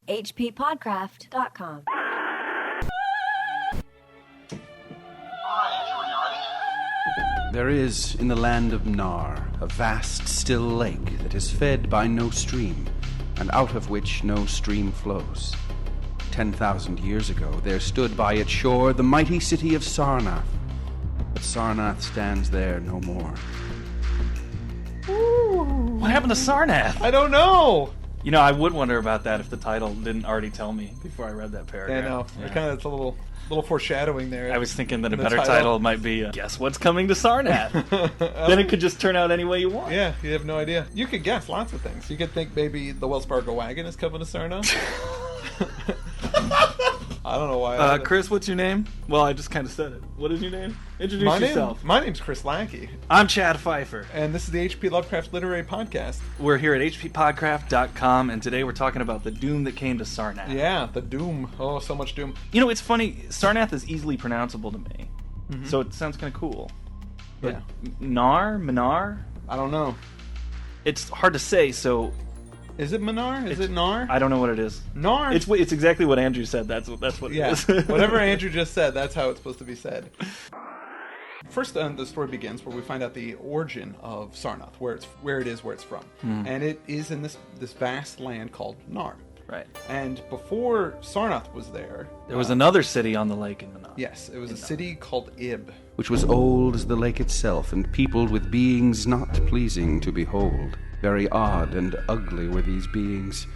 hppodcraft.com. There is, in the land of Nar, a vast still lake that is fed by no stream, and out of which no stream flows. 10,000 years ago, there stood by its shore the mighty city of Sarnath. But Sarnath stands there no more. What happened to Sarnath? I don't know. You know, I would wonder about that if the title didn't already tell me before I read that paragraph. Yeah, no. Yeah. Kind of, it's a little foreshadowing there. I was thinking that a better title might be, Guess What's Coming to Sarnath? Then it could just turn out any way you want. Yeah, you have no idea. You could guess lots of things. You could think maybe the Wells Fargo wagon is coming to Sarnath. I don't know why. Chris, what's your name? Well, I just kind of said it. What is your name? Introduce yourself. My name's Chris Lackey. I'm Chad Pfeiffer. And this is the H.P. Lovecraft Literary Podcast. We're here at hppodcraft.com, and today we're talking about the doom that came to Sarnath. Yeah, the doom. Oh, so much doom. You know, it's funny. Sarnath is easily pronounceable to me, so it sounds kind of cool. But yeah. Manar? I don't know. It's hard to say, so... Is it Manar? Is it Nar? I don't know what it is. Nar? It's exactly what Andrew said. That's what it is. Whatever Andrew just said, that's how it's supposed to be said. First, the story begins where we find out the origin of Sarnath, where it's from. And it is in this vast land called Nar. Right. And before Sarnath was there was another city on the lake in Manar. Yes, it was a city called Ib, Which was old as the lake itself, and peopled with beings not pleasing to behold. Very odd and ugly were these beings,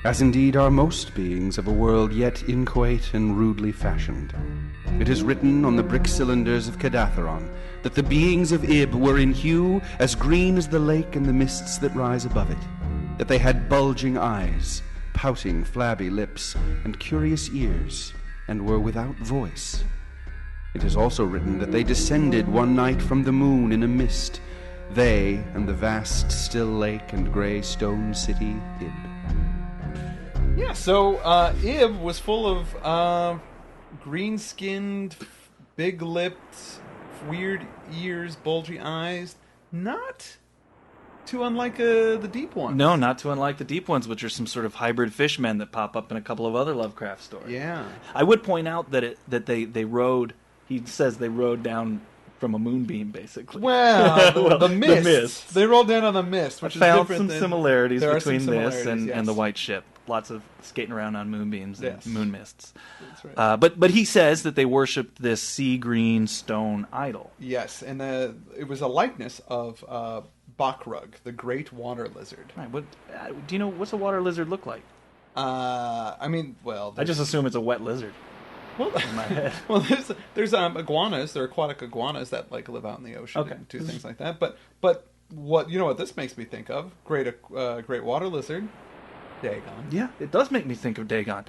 as indeed are most beings of a world yet inchoate and rudely fashioned. It is written on the brick cylinders of Cadatheron that the beings of Ib were in hue as green as the lake and the mists that rise above it, that they had bulging eyes, pouting flabby lips, and curious ears, and were without voice. It is also written that they descended one night from the moon in a mist, they and the vast still lake and grey stone city Ib. Yeah, so Ib was full of green-skinned, big-lipped, weird ears, bulgy eyes. Not too unlike the deep ones. No, not too unlike the deep ones, which are some sort of hybrid fishmen that pop up in a couple of other Lovecraft stories. Yeah. I would point out that they rode. He says they rode down from a moonbeam, basically. Well, the mist. The mist. They rolled down on the mist, which I found is different some similarities between this yes. and the White Ship. Lots of skating around on moonbeams and Yes. moon mists. That's right. But he says that they worshipped this sea green stone idol. Yes, and it was a likeness of Bakrug, the great water lizard. Right. What do you know? What's a water lizard look like? I mean, well, I just assume it's a wet lizard. Well, in my head. well, there's iguanas. They're aquatic iguanas that live out in the ocean and do things like that. But what what this makes me think of? Great water lizard, Dagon. Yeah, it does make me think of Dagon.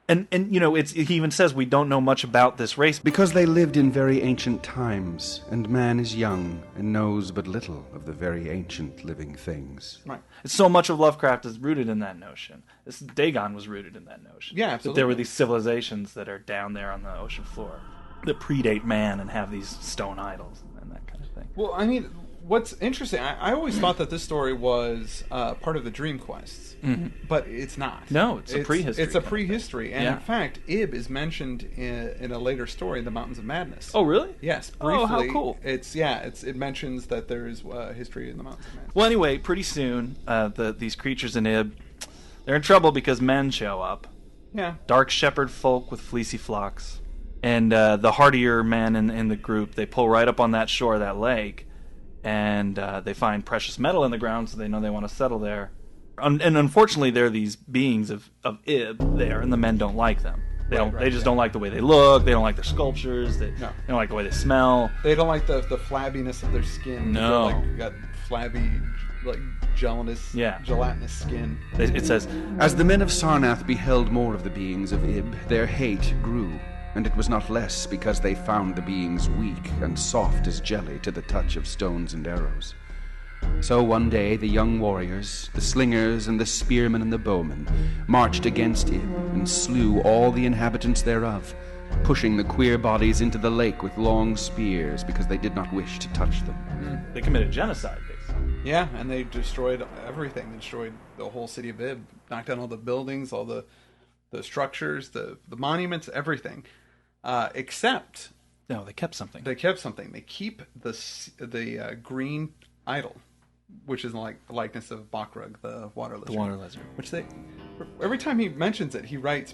And he even says we don't know much about this race. Because they lived in very ancient times, and man is young and knows but little of the very ancient living things. Right. So much of Lovecraft is rooted in that notion. Dagon was rooted in that notion. Yeah, absolutely. That there were these civilizations that are down there on the ocean floor that predate man and have these stone idols and that kind of thing. Well, I mean, what's interesting, I always thought that this story was part of the Dream Quests, but it's not. No, it's a prehistory. It's a prehistory, and in fact, Ib is mentioned in a later story, The Mountains of Madness. Oh, really? Yes, briefly. Oh, how cool. It mentions that there is history in The Mountains of Madness. Well, anyway, pretty soon, these creatures in Ib, they're in trouble because men show up. Yeah. Dark shepherd folk with fleecy flocks. And the hardier men in the group, they pull right up on that shore of that lake, and they find precious metal in the ground, so they know they want to settle there. And unfortunately, there are these beings of Ib there, and the men don't like them. They just don't like the way they look. They don't like their sculptures. They don't like the way they smell. They don't like the flabbiness of their skin. No. They're got flabby, gelatinous skin. It says, As the men of Sarnath beheld more of the beings of Ib, their hate grew, and it was not less because they found the beings weak and soft as jelly to the touch of stones and arrows. So one day the young warriors, the slingers and the spearmen and the bowmen, marched against Ib and slew all the inhabitants thereof, pushing the queer bodies into the lake with long spears because they did not wish to touch them. They committed genocide, basically. Yeah, and they destroyed everything. They destroyed the whole city of Vib, knocked down all the buildings, all the structures, the monuments, everything. Except No, they kept something. they kept something. They keep the green idol, which is like the likeness of Bakrug, the water lizard. The water lizard. Which every time he mentions it, he writes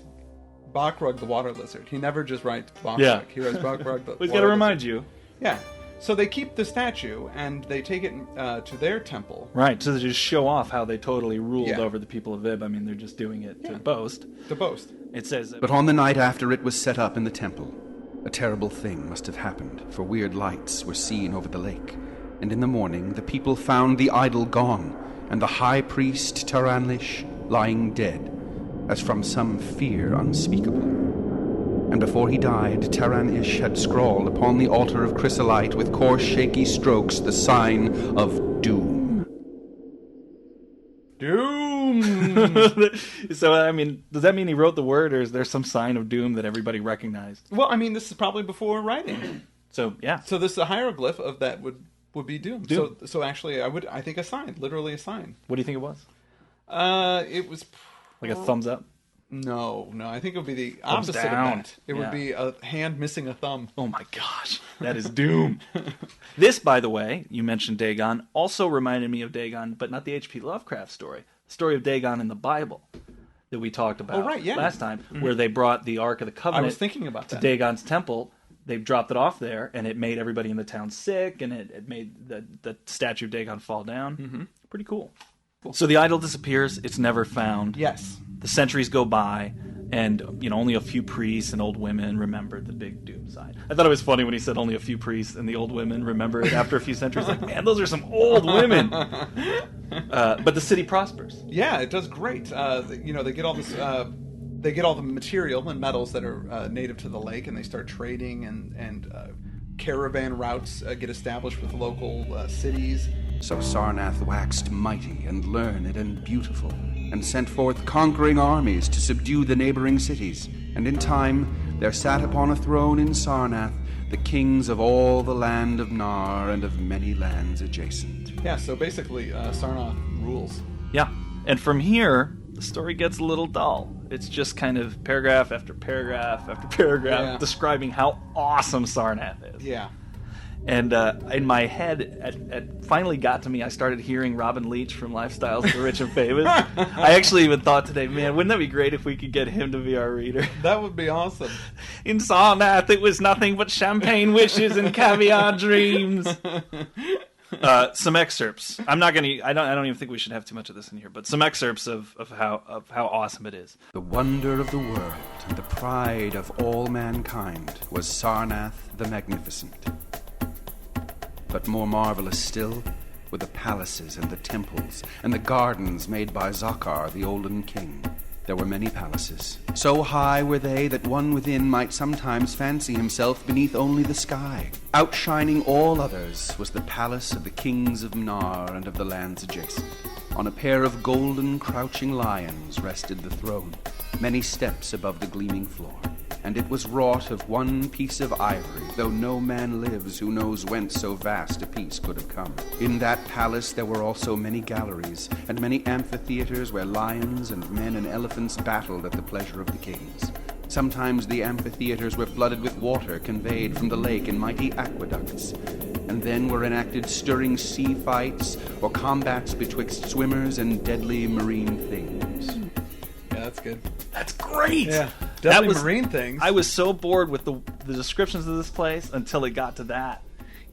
Bakrug, the water lizard. He never just writes Bakrug. Yeah. He writes Bakrug, the We've water got to remind lizard. you. Yeah. So they keep the statue and they take it to their temple. Right, so they just show off how they totally ruled Yeah. over the people of Vib. I mean, they're just doing it to boast. To boast. It says... But on the night after it was set up in the temple, a terrible thing must have happened, for weird lights were seen over the lake. And in the morning the people found the idol gone, and the high priest Taranlish lying dead, as from some fear unspeakable. And before he died, Taran-ish had scrawled upon the altar of chrysolite with coarse, shaky strokes the sign of doom. Doom! So, I mean, does that mean he wrote the word, or is there some sign of doom that everybody recognized? Well, I mean, this is probably before writing. So, yeah. So this is a hieroglyph of that would be doom. Doom. So actually, I think a sign, literally a sign. What do you think it was? It was Like a thumbs up? No, I think it would be the Thumbs opposite down. of that. It would be a hand missing a thumb. Oh my gosh, that is doom. This, by the way, you mentioned Dagon, also reminded me of Dagon, but not the H.P. Lovecraft story. The story of Dagon in the Bible that we talked about last time, where they brought the Ark of the Covenant I was thinking about to that. Dagon's temple. They dropped it off there, and it made everybody in the town sick, and it made the statue of Dagon fall down. Mm-hmm. Pretty cool. So the idol disappears. It's never found. Yes. The centuries go by, and only a few priests and old women remembered the big doom sign. I thought it was funny when he said only a few priests and the old women remember it after a few centuries. Like, man, those are some old women. But the city prospers. Yeah, it does great. They get all this. They get all the material and metals that are native to the lake, and they start trading, and caravan routes get established with local cities. So Sarnath waxed mighty and learned and beautiful, and sent forth conquering armies to subdue the neighboring cities. And in time there sat upon a throne in Sarnath the kings of all the land of Nar and of many lands adjacent. Yeah, so basically, Sarnath rules. Yeah. And from here, the story gets a little dull. It's just kind of paragraph after paragraph after paragraph describing how awesome Sarnath is. Yeah. And in my head, it finally got to me. I started hearing Robin Leach from Lifestyles of the Rich and Famous. I actually even thought today, man, wouldn't that be great if we could get him to be our reader? That would be awesome. In Sarnath, it was nothing but champagne wishes and caviar dreams. Some excerpts. I don't even think we should have too much of this in here, but some excerpts of how awesome it is. The wonder of the world and the pride of all mankind was Sarnath the Magnificent. But more marvelous still were the palaces and the temples and the gardens made by Zakar, the olden king. There were many palaces. So high were they that one within might sometimes fancy himself beneath only the sky. Outshining all others was the palace of the kings of Nar and of the lands adjacent. On a pair of golden crouching lions rested the throne, many steps above the gleaming floor. And it was wrought of one piece of ivory, though no man lives who knows whence so vast a piece could have come. In that palace there were also many galleries, and many amphitheaters where lions and men and elephants battled at the pleasure of the kings. Sometimes the amphitheaters were flooded with water conveyed from the lake in mighty aqueducts, and then were enacted stirring sea fights or combats betwixt swimmers and deadly marine things. Yeah, that's good. That's great! Yeah. That Deadly was marine things. I was so bored with the descriptions of this place until it got to that.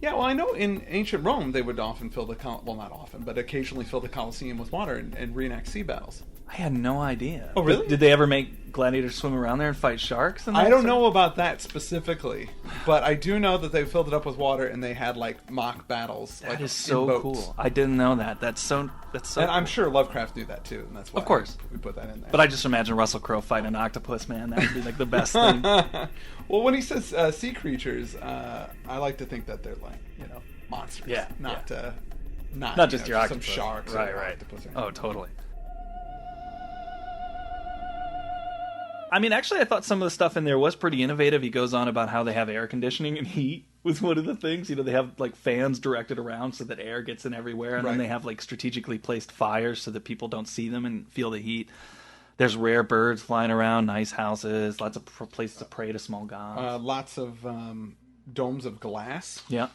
Yeah, well, I know in ancient Rome they would often fill the well, not often, but occasionally fill the Colosseum with water and reenact sea battles. I had no idea. Oh, really? Did they ever make gladiators swim around there and fight sharks? And I don't know about that specifically, but I do know that they filled it up with water and they had like mock battles. That like, is in so boats. cool. I didn't know that. That's so. And I'm sure Lovecraft knew that too, and that's why Of course. we put that in there. But I just imagine Russell Crowe fighting an octopus, man. That would be like the best thing. Well, when he says sea creatures, I like to think that they're like monsters. Yeah, Not Not just your some octopus. sharks. Right, or right. octopus or Oh, anything. totally. I mean, actually, I thought some of the stuff in there was pretty innovative. He goes on about how they have air conditioning and heat with one of the things. You know, they have like fans directed around so that air gets in everywhere, and then Right. they have like strategically placed fires so that people don't see them and feel the heat. There's rare birds flying around, nice houses, lots of places to pray to small gods. Lots of domes of glass. Yeah.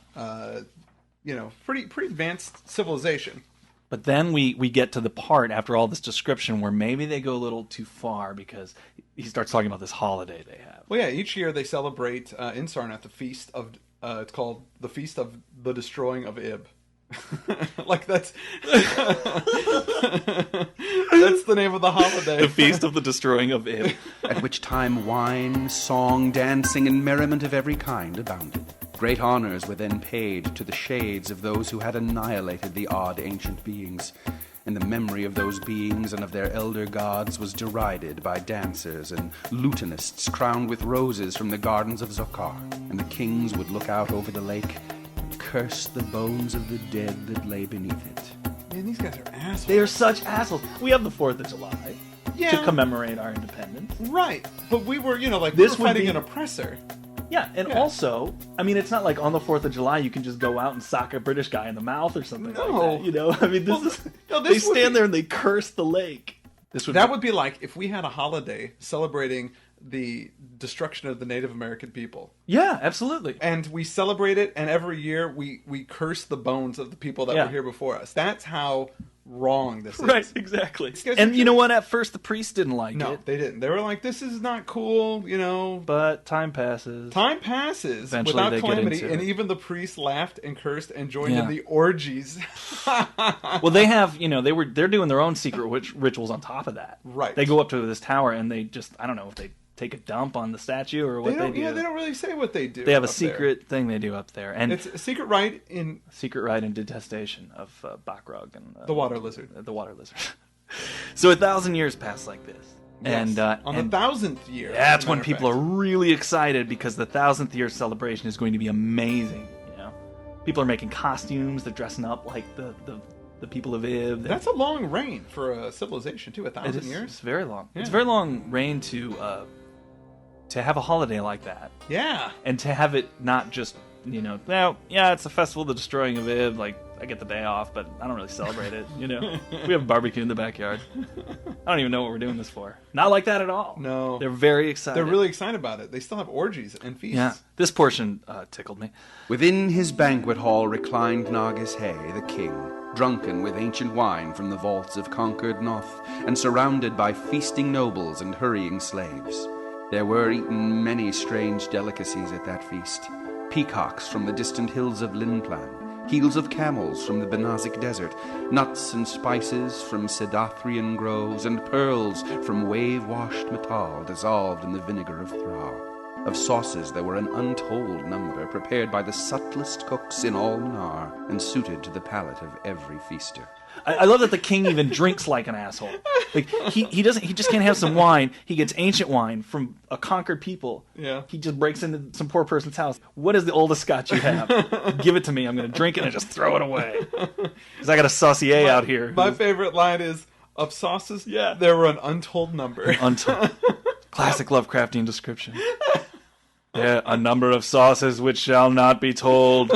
Pretty advanced civilization. But then we get to the part after all this description where maybe they go a little too far, because he starts talking about this holiday they have. Well, yeah, each year they celebrate in Sarnath the feast of. It's called the Feast of the Destroying of Ib. Like that's the name of the holiday. The Feast of the Destroying of Ib. At which time wine, song, dancing, and merriment of every kind abounded. Great honors were then paid to the shades of those who had annihilated the odd ancient beings, and the memory of those beings and of their elder gods was derided by dancers and lutanists crowned with roses from the gardens of Zokar, and the kings would look out over the lake and curse the bones of the dead that lay beneath it. Man, these guys are assholes. They are such assholes. We have the 4th of July to commemorate our independence. Right, but we were, This would fighting be- an oppressor. Yeah, and also, I mean, it's not like on the 4th of July you can just go out and sock a British guy in the mouth or something No. like that. You know, I mean, This they would stand be- there and they curse the lake. That would be like if we had a holiday celebrating the destruction of the Native American people. Yeah, absolutely. And we celebrate it, and every year we curse the bones of the people that Yeah. were here before us. That's how wrong this is. Right, exactly. guys are And you know what? At first, the priests didn't like No, it. they didn't. They were like, this is not cool, But time passes. Time passes Eventually without they get calamity, into and it. even the priests laughed and cursed and joined Yeah. in the orgies. Well, they have, they're doing their own secret rituals on top of that. Right. They go up to this tower and they just, I don't know if they take a dump on the statue or what They they, don't, do. yeah, they don't really say what they do. They have a up there. secret thing they do up there, and It's a secret rite in secret rite and detestation of Bakrug and the water lizard. The water lizard. So 1,000 years pass like this, Yes. and on the 1,000th year. that's when people are really excited, because the 1,000th year celebration is going to be amazing. People are making costumes, they're dressing up like the people of Ib. That's a long reign for a civilization too. 1,000 It's years. very long. Yeah. It's a very long reign to have a holiday like that, Yeah. and to have it not just it's a festival of the destroying of Ib. Like, I get the day off, but I don't really celebrate it. We have a barbecue in the backyard. I don't even know what we're doing this for. Not like that at all. No. They're very excited. They're really excited about it. They still have orgies and feasts. Yeah. This portion tickled me. Within his banquet hall reclined Nagus Hay, the king, drunken with ancient wine from the vaults of conquered Noth, and surrounded by feasting nobles and hurrying slaves. There were eaten many strange delicacies at that feast. Peacocks from the distant hills of Linplan, heels of camels from the Benazik desert, nuts and spices from Sedathrian groves, and pearls from wave-washed metal dissolved in the vinegar of Thra. Of sauces there were an untold number, prepared by the subtlest cooks in all Manar, and suited to the palate of every feaster. I love that the king even drinks like an asshole. Like, he just can't have some wine. He gets ancient wine from a conquered people. Yeah. He just breaks into some poor person's house. What is the oldest scotch you have? Give it to me. I'm going to drink it and just throw it away. Because I got a saucier out here. My favorite line is, of sauces, Yeah. there were an untold number. Classic Lovecraftian description. Yeah, a number of sauces which shall not be told.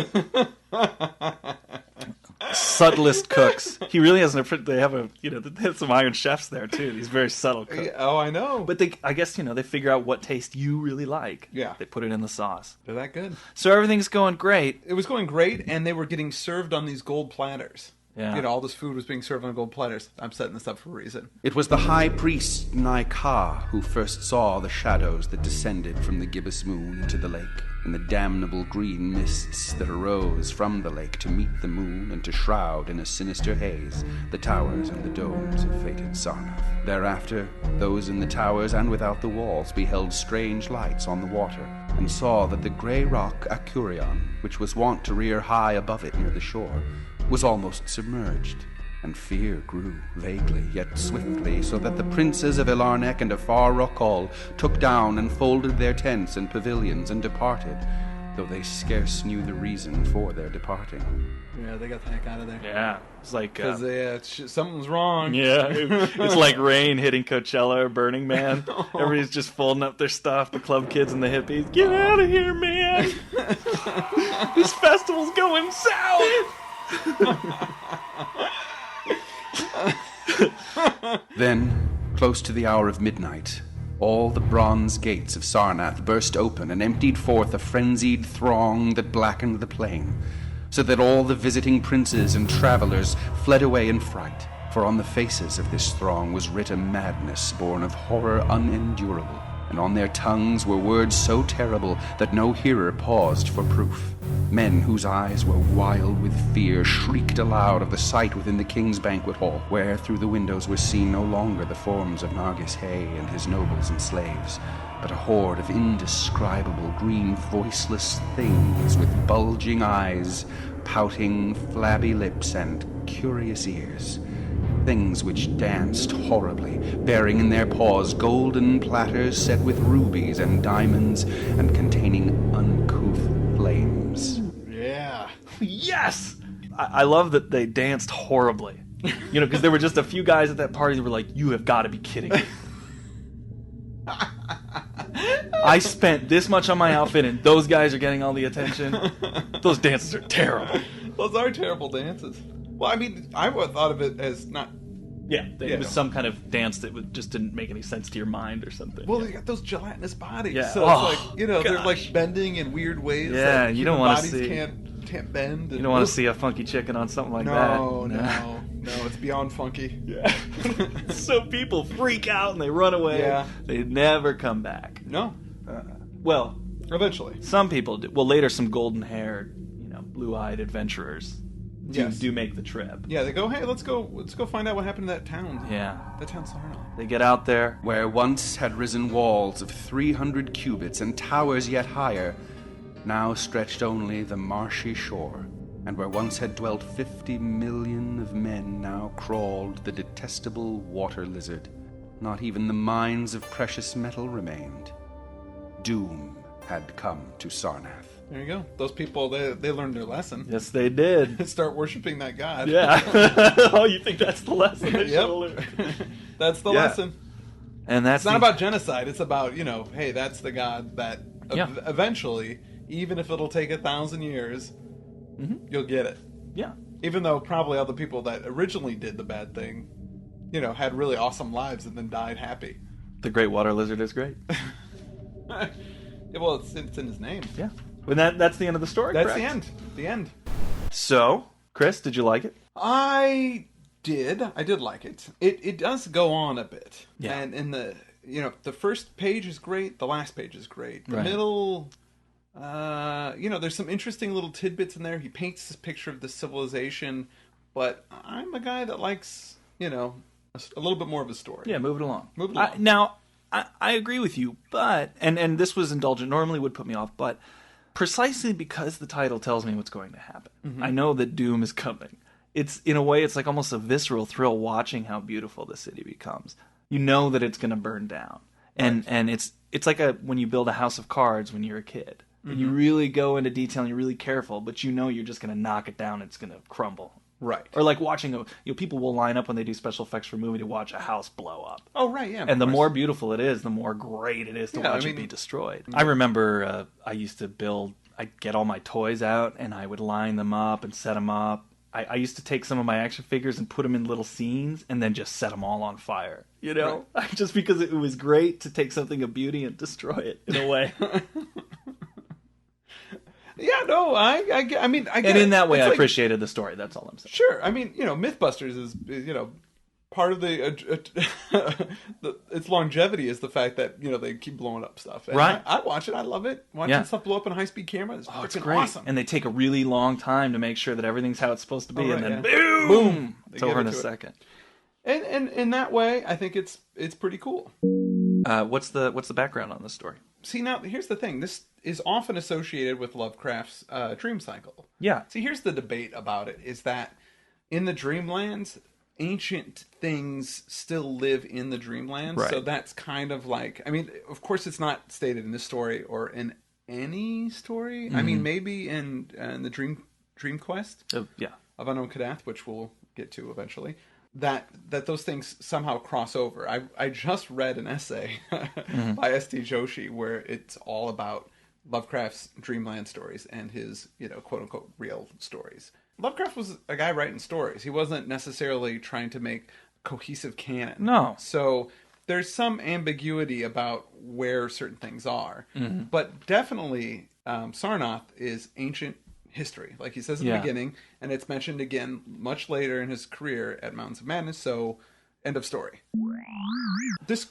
Subtlest cooks. He really has they have some iron chefs there too. These very subtle cooks. Yeah, oh, I know. But I guess they figure out what taste you really like. Yeah. They put it in the sauce. They're that good. So everything's going great. It was going great, and they were getting served on these gold platters. Yeah. All this food was being served on gold platters. I'm setting this up for a reason. It was the high priest Naika who first saw the shadows that descended from the gibbous moon into the lake, and the damnable green mists that arose from the lake to meet the moon and to shroud in a sinister haze the towers and the domes of fated Sarnath. Thereafter, those in the towers and without the walls beheld strange lights on the water, and saw that the grey rock Akurion, which was wont to rear high above it near the shore, was almost submerged, and fear grew vaguely yet swiftly, so that the princes of Ilarnek and of Far Rockall took down and folded their tents and pavilions and departed, though they scarce knew the reason for their departing. Yeah, they got the heck out of there. Yeah, it's like Because something's wrong. yeah, it's like rain hitting Coachella or Burning Man. Everybody's just folding up their stuff. The club kids and the hippies, get out of here, man! This festival's going south. Then, close to the hour of midnight, all the bronze gates of Sarnath burst open and emptied forth a frenzied throng that blackened the plain, so that all the visiting princes and travelers fled away in fright. For on the faces of this throng was writ a madness born of horror unendurable, and on their tongues were words so terrible that no hearer paused for proof. Men whose eyes were wild with fear shrieked aloud of the sight within the king's banquet hall, where through the windows were seen no longer the forms of Nargis Hay and his nobles and slaves, but a horde of indescribable green voiceless things with bulging eyes, pouting flabby lips, and curious ears. Things which danced horribly, bearing in their paws golden platters set with rubies and diamonds and containing uncouth flames. Yeah. Yes! I love that they danced horribly. You know, because there were just a few guys at that party that were like, you have got to be kidding me. I spent this much on my outfit and those guys are getting all the attention. Those dances are terrible. Those are terrible dances. Well, I mean, I would have thought of it as not... Yeah, it was some kind of dance that just didn't make any sense to your mind or something. Well, they got those gelatinous bodies, Yeah. so it's like, you know, they're like bending in weird ways. Yeah, that you don't human want to bodies see. can't bend. You don't want to see a funky chicken on something like that. No, it's beyond funky. Yeah. So people freak out and they run away. Yeah. They never come back. No. Well, Eventually. some people do. Well, later some golden-haired, blue-eyed adventurers do make the trip. Yeah, they go, hey, let's go find out what happened to that town. Yeah. That town Sarnath. They get out there. Where once had risen walls of 300 cubits and towers yet higher, now stretched only the marshy shore, and where once had dwelt 50 million of men now crawled the detestable water lizard. Not even the mines of precious metal remained. Doom had come to Sarnath. There you go. Those people, they learned their lesson. Yes, they did. Start worshiping that god. Yeah. Oh, you think that's the lesson? They Yep. should've learned. That's the Yeah. lesson. And that's It's not about genocide. It's about, hey, that's the god that eventually, even if it'll take 1,000 years, you'll get it. Yeah. Even though probably other people that originally did the bad thing, had really awesome lives and then died happy. The Great Water Lizard is great. Yeah, well, it's in his name. Yeah. Well, that's the end of the story. That's correct? the end. The end. So, Chris, did you like it? I did like it. It does go on a bit. Yeah. And in the the first page is great, the last page is great. The Right. middle there's some interesting little tidbits in there. He paints this picture of the civilization, but I'm a guy that likes, a little bit more of a story. Yeah, move it along. Move it along. Now, I agree with you, but and this was indulgent. Normally would put me off, but precisely because the title tells me what's going to happen, I know that doom is coming. It's in a way, it's like almost a visceral thrill watching how beautiful the city becomes. You know that it's going to burn down, and it's like when you build a house of cards when you're a kid. And you really go into detail and you're really careful, but you're just going to knock it down. It's going to crumble. Right. Or like watching people will line up when they do special effects for a movie to watch a house blow up. Oh, right, yeah. And the of course. more beautiful it is, the more great it is to watch it be destroyed. I remember I used to I'd get all my toys out and I would line them up and set them up. I used to take some of my action figures and put them in little scenes and then just set them all on fire. Right. Just because it was great to take something of beauty and destroy it in a way. Yeah, no, I get And it. in that way, It's I like- appreciated the story. That's all I'm saying. Sure. I mean, Mythbusters is part of its longevity is the fact that they keep blowing up stuff. And Right. I watch it. I love it. Watching stuff blow up in a high-speed camera is It's freaking great. awesome. And they take a really long time to make sure that everything's how it's supposed to be, right, and then yeah. boom, They it's get over in a into it. second. And in that way, I think it's pretty cool. What's the background on this story? See, now here's the thing. This is often associated with Lovecraft's dream cycle. Yeah. See, here's the debate about it: is that in the Dreamlands, ancient things still live in the Dreamlands. Right. So that's kind of like, I mean, of course, it's not stated in this story or in any story. I mean, maybe in the Dream Quest Yeah. of Unknown Kadath, which we'll get to eventually, that those things somehow cross over. I just read an essay by S.T. Joshi where it's all about Lovecraft's dreamland stories and his, quote unquote real stories. Lovecraft was a guy writing stories. He wasn't necessarily trying to make cohesive canon. No. So there's some ambiguity about where certain things are. But definitely Sarnath is ancient history, like he says in the beginning, and it's mentioned again much later in his career at Mountains of Madness, so end of story. This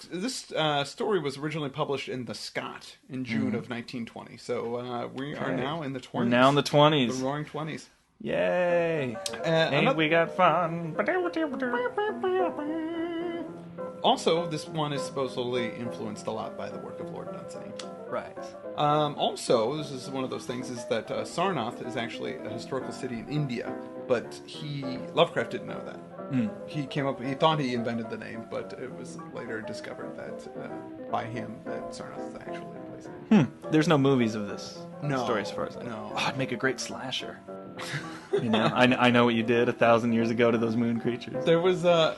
story was originally published in The Scot in June of 1920, so we are now in the 20s. We're now in the 20s. The roaring 20s. Yay! Ain't we got fun? Also, this one is supposedly influenced a lot by the work of Lord Dunsany. Right. Also, this is one of those things, is that Sarnath is actually a historical city in India, but Lovecraft didn't know that. He thought he invented the name, but it was later discovered that by him that Sarnath is actually a place. There's no movies of this No, story as far as I know. no. Oh, I'd make a great slasher. I know what you did 1,000 years ago to those moon creatures. There was well,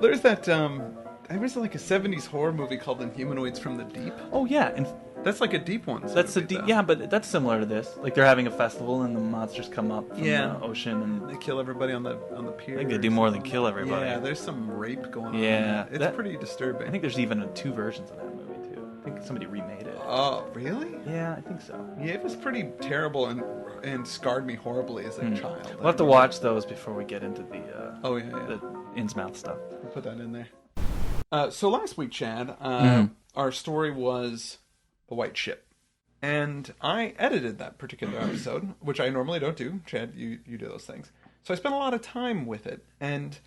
there's that there was like a 70s horror movie called Inhumanoids from the Deep. Oh yeah, and That's like a deep one. that's a deep. Yeah, but that's similar to this. Like they're having a festival and the monsters come up from the ocean and They kill everybody on the pier. I think they do more than kill everybody. Yeah, there's some rape going on. Yeah, It's pretty disturbing. I think there's even 2 versions of that movie too. I think somebody remade it. Oh, really? Yeah, I think so. Yeah, it was pretty terrible and scarred me horribly as a child. We'll have to watch those before we get into the the Innsmouth stuff. I'll put that in there. So last week, Chad, our story was The White Ship. And I edited that particular episode, which I normally don't do. Chad, you do those things. So I spent a lot of time with it. And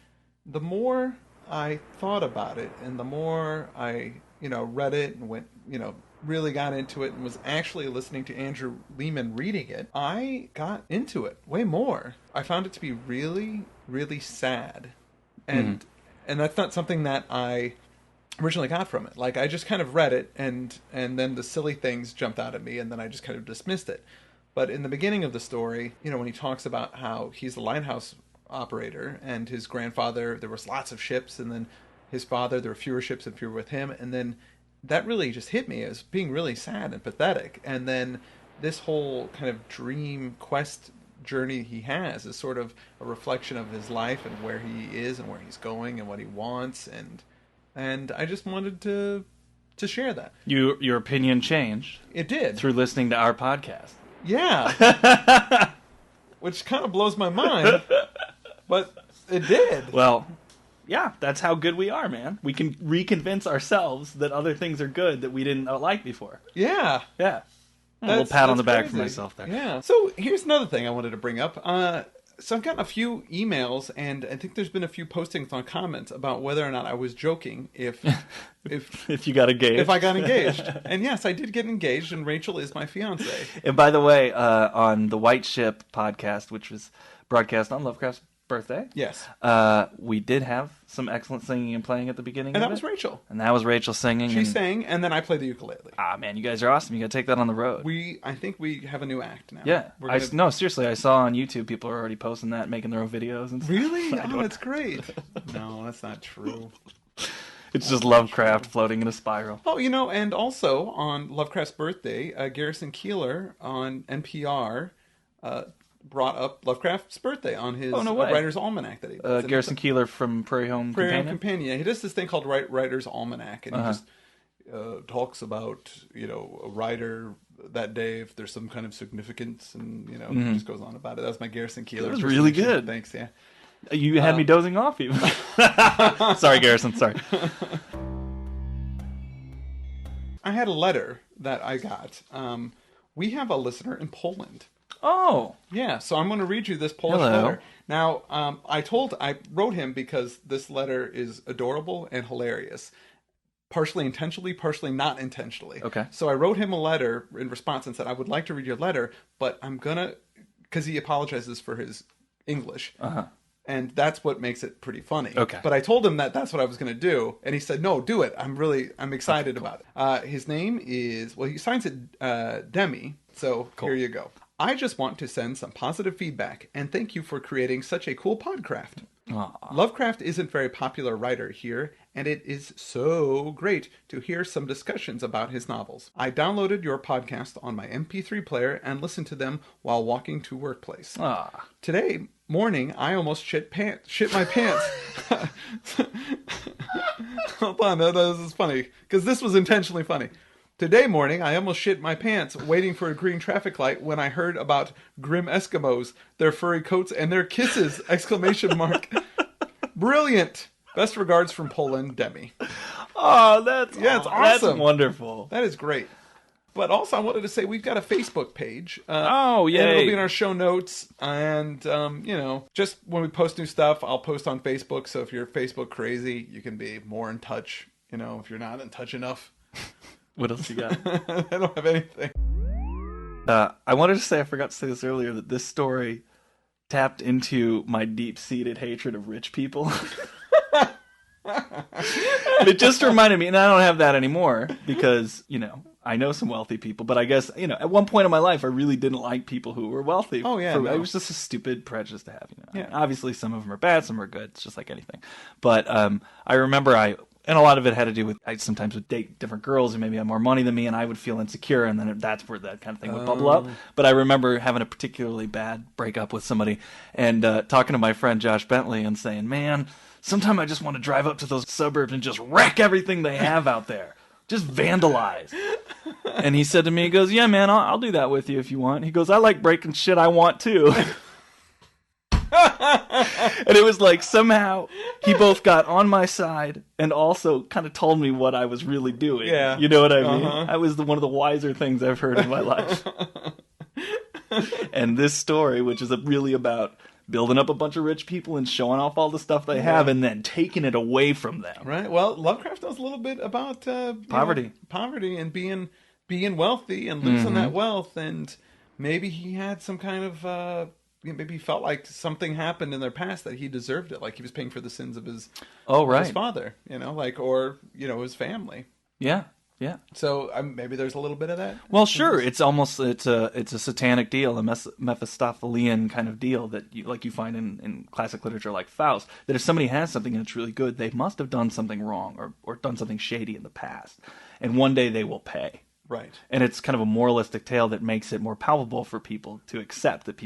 the more I thought about it and the more I, read it and went, really got into it and was actually listening to Andrew Lehman reading it, I got into it way more. I found it to be really, really sad. And that's not something that I originally got from it. Like, I just kind of read it, and then the silly things jumped out at me, and then I just kind of dismissed it. But in the beginning of the story, when he talks about how he's the lighthouse operator, and his grandfather, there was lots of ships, and then his father, there were fewer ships and fewer with him, and then that really just hit me as being really sad and pathetic. And then this whole kind of dream quest journey he has is sort of a reflection of his life and where he is and where he's going and what he wants, and I just wanted to share that. Your opinion changed. It did. Through listening to our podcast. Yeah. Which kind of blows my mind, but it did. Well, yeah, that's how good we are, man. We can reconvince ourselves that other things are good that we didn't like before. Yeah. Yeah. A little pat on the back crazy. for myself there. Yeah. So here's another thing I wanted to bring up. So I've gotten a few emails, and I think there's been a few postings on comments about whether or not I was joking if you got engaged. If I got engaged. And yes, I did get engaged, and Rachel is my fiance. And by the way, on the White Ship podcast, which was broadcast on Lovecraft's birthday, yes, we did have some excellent singing and playing at the beginning. And of that was it. Rachel. And that was Rachel singing. She sang, and then I played the ukulele. Ah, man, you guys are awesome. You got to take that on the road. I think we have a new act now. Yeah. No, seriously, I saw on YouTube people are already posting that, making their own videos and stuff. Really? Oh, that's great. No, that's not true. It's just Lovecraft floating in a spiral. Oh, and also on Lovecraft's birthday, Garrison Keillor on NPR brought up Lovecraft's birthday on his Writer's Almanac that he does. Garrison Keillor from Prairie Home Companion. He does this thing called Writer's Almanac, and he just talks about, a writer that day, if there's some kind of significance, and, he just goes on about it. That was my Garrison Keillor. It was really good. Thanks, yeah. You had me dozing off even. Sorry, Garrison, sorry. I had a letter that I got. We have a listener in Poland. Oh. Yeah, so I'm going to read you this Polish letter. Now, I wrote him because this letter is adorable and hilarious. Partially intentionally, partially not intentionally. Okay. So I wrote him a letter in response and said, I would like to read your letter, but I'm going to, because he apologizes for his English. And that's what makes it pretty funny. Okay. But I told him that that's what I was going to do. And he said, no, do it. I'm excited about it. His name is, he signs it Demi. So Here you go. I just want to send some positive feedback and thank you for creating such a cool podcast. Lovecraft isn't very popular writer here, and it is so great to hear some discussions about his novels. I downloaded your podcast on my MP3 player and listened to them while walking to workplace. Today morning, I almost shit my pants. Hold on, this is funny, because this was intentionally funny. Today morning, I almost shit my pants waiting for a green traffic light when I heard about grim Eskimos, their furry coats, and their kisses! ! Brilliant! Best regards from Poland, Demi. Oh, it's awesome. That's wonderful. That is great. But also, I wanted to say we've got a Facebook page. Yay. And it'll be in our show notes. And, just when we post new stuff, I'll post on Facebook. So if you're Facebook crazy, you can be more in touch. If you're not in touch enough. What else you got? I don't have anything. I wanted to say, I forgot to say this earlier, that this story tapped into my deep-seated hatred of rich people. It just reminded me, and I don't have that anymore, because, I know some wealthy people, but I guess, at one point in my life, I really didn't like people who were wealthy. Oh, yeah. It was just a stupid prejudice to have, Yeah. Obviously, some of them are bad, some are good. It's just like anything. But I remember and a lot of it had to do with, I sometimes would date different girls who maybe had more money than me, and I would feel insecure, and then that's where that kind of thing would bubble up. But I remember having a particularly bad breakup with somebody, and talking to my friend Josh Bentley and saying, man, sometime I just want to drive up to those suburbs and just wreck everything they have out there. Just vandalize. And he said to me, he goes, yeah, man, I'll do that with you if you want. He goes, I like breaking shit, I want too. And it was like somehow he both got on my side and also kind of told me what I was really doing. Yeah. You know what I mean? That was one of the wiser things I've heard in my life. And this story, which is really about building up a bunch of rich people and showing off all the stuff they have and then taking it away from them. Right. Well, Lovecraft knows a little bit about poverty. Poverty and being wealthy and losing that wealth. And maybe he had some kind of... maybe he felt like something happened in their past that he deserved it, like he was paying for the sins of his his father, or his family. Yeah. So maybe there's a little bit of that. Well, sure. It's a satanic deal, a Mephistophelian kind of deal that you find in classic literature like Faust. That if somebody has something and it's really good, they must have done something wrong or done something shady in the past, and one day they will pay. Right. And it's kind of a moralistic tale that makes it more palpable for people to accept that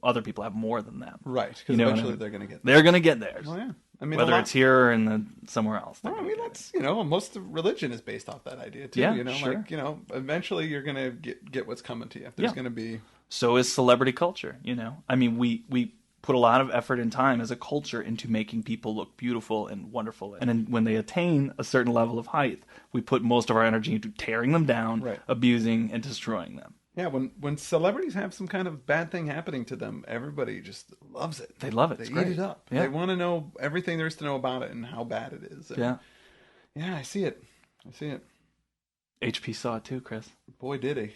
other people have more than them. Right. Because eventually they're going to get there. They're going to get theirs. Well, yeah. I mean, whether it's here or somewhere else. Well, I mean, that's, most of religion is based off that idea, too. Yeah, sure. Eventually you're going to get what's coming to you. There's going to be... So is celebrity culture, I mean, we put a lot of effort and time as a culture into making people look beautiful and wonderful. And then when they attain a certain level of height, we put most of our energy into tearing them down, abusing, and destroying them. Yeah, when celebrities have some kind of bad thing happening to them, everybody just loves it. They love it. They eat it up. Yeah. They want to know everything there is to know about it and how bad it is. And yeah, I see it. HP saw it too, Chris. Boy, did he.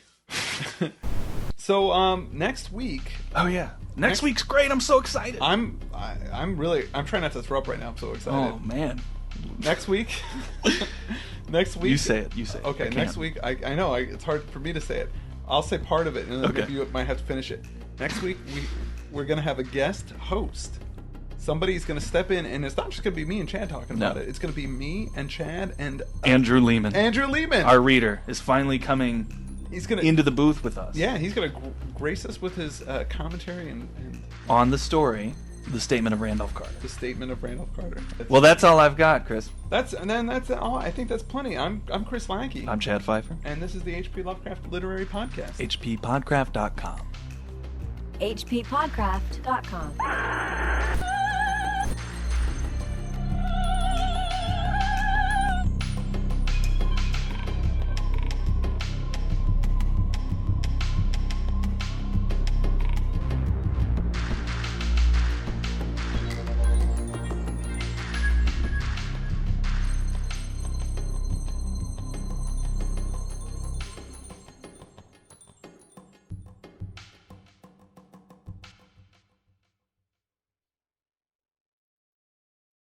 So next week. Oh yeah, next week's great. I'm so excited. I'm trying not to throw up right now. I'm so excited. Oh man. Next week. Next week. You say it. Okay. Next week. I know. It's hard for me to say it. I'll say part of it, and then maybe you might have to finish it. Next week we're gonna have a guest host. Somebody's gonna step in, and it's not just gonna be me and Chad talking about it. It's gonna be me and Chad and Andrew Lehman. Our reader is finally coming. He's gonna into the booth with us. Yeah, he's gonna grace us with his commentary and on the story, the statement of Randolph Carter. The statement of Randolph Carter. Well, that's all I've got, Chris. That's all. I think that's plenty. I'm Chris Lackey. I'm Chad Pfeiffer, and this is the HP Lovecraft Literary Podcast. HPPodcraft.com. HPPodcraft.com.